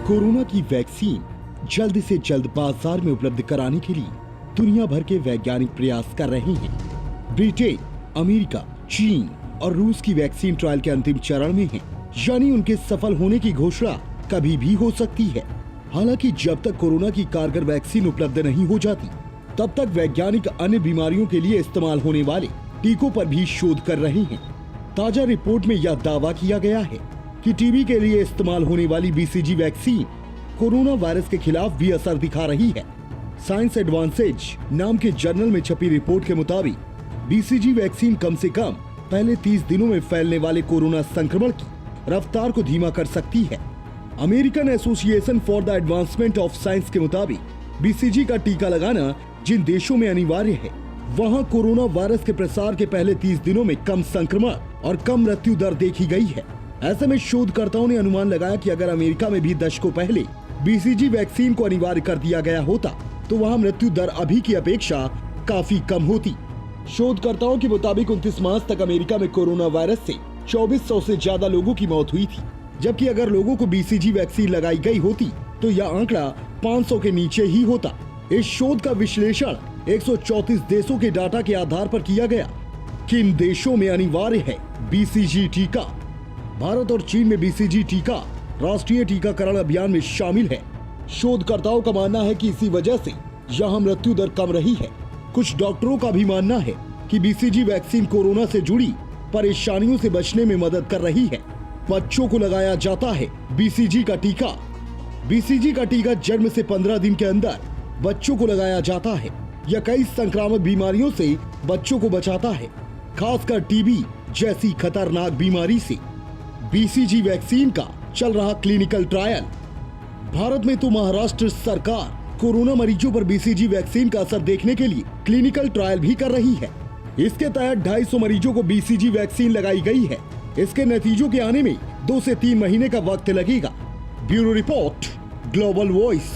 Corona की vaccine जल्द से जल्द बाजार में उपलब्ध कराने के लिए दुनिया भर के वैज्ञानिक प्रयास कर रहे हैं। ब्रिटेन, अमेरिका, चीन और रूस की वैक्सीन ट्रायल के अंतिम चरण में हैं, यानी उनके सफल होने की घोषणा कभी भी हो सकती है। हालांकि जब तक कोरोना की कारगर वैक्सीन उपलब्ध नहीं हो जाती, तब तक वैज्ञानिक अन्य बीमारियों के लिए इस्तेमाल होने वाले टीकों पर भी शोध कर रहे हैं। ताजा रिपोर्ट में यह दावा किया गया है कि टीबी के लिए इस्तेमाल होने वाली बीसीजी वैक्सीन कोरोना वायरस के खिलाफ भी असर दिखा रही है। साइंस एडवांसेज नाम के जर्नल में छपी रिपोर्ट के मुताबिक बीसीजी वैक्सीन कम से कम पहले 30 दिनों में फैलने वाले कोरोना संक्रमण की रफ्तार को धीमा कर सकती है। American association for the advancement of science के मुताबिक बीसीजी का टीका लगाना जिन देशों में अनिवार्य है, वहां कोरोना वायरस के प्रसार के पहले 30 दिनों में कम संक्रमण और कम मृत्यु दर देखी गई है। ऐसे में शोधकर्ताओं ने अनुमान लगाया कि अगर अमेरिका में भी दशकों पहले बीसीजी वैक्सीन को अनिवार्य कर दिया गया होता, तो वहां मृत्यु दर अभी की अपेक्षा काफी कम होती। शोधकर्ताओं के मुताबिक 29 मार्च तक अमेरिका में कोरोना वायरस से 2400 से ज्यादा लोगों की मौत हुई थी, जबकि अगर लोगों को बीसीजी वैक्सीन लगाई गई होती तो यह आंकड़ा 500 के नीचे ही होता। इस शोध का विश्लेषण 134 देशों के डाटा के आधार पर किया गया। किन देशों में अनिवार्य है बीसीजी टीका? भारत और चीन में बीसीजी टीका राष्ट्रीय टीकाकरण अभियान में शामिल है। शोधकर्ताओं का मानना है कि इसी वजह से यहाँ मृत्यु दर कम रही है। कुछ डॉक्टरों का भी मानना है कि बीसीजी वैक्सीन कोरोना से जुड़ी परेशानियों से बचने में मदद कर रही है। बच्चों को लगाया जाता है बीसीजी का टीका। बीसीजी का टीका जन्म से 15 दिन के अंदर बच्चों को लगाया जाता है। यह कई संक्रामक बीमारियों से बच्चों को बचाता है, खासकर टीबी जैसी खतरनाक बीमारी से। बीसीजी वैक्सीन का चल रहा क्लिनिकल ट्रायल। भारत में तो महाराष्ट्र सरकार कोरोना मरीजों पर बीसीजी वैक्सीन का असर देखने के लिए क्लिनिकल ट्रायल भी कर रही है। इसके तहत 250 मरीजों को बीसीजी वैक्सीन लगाई गई है। इसके नतीजों के आने में 2 से 3 महीने का वक्त लगेगा। Bureau report, global voice.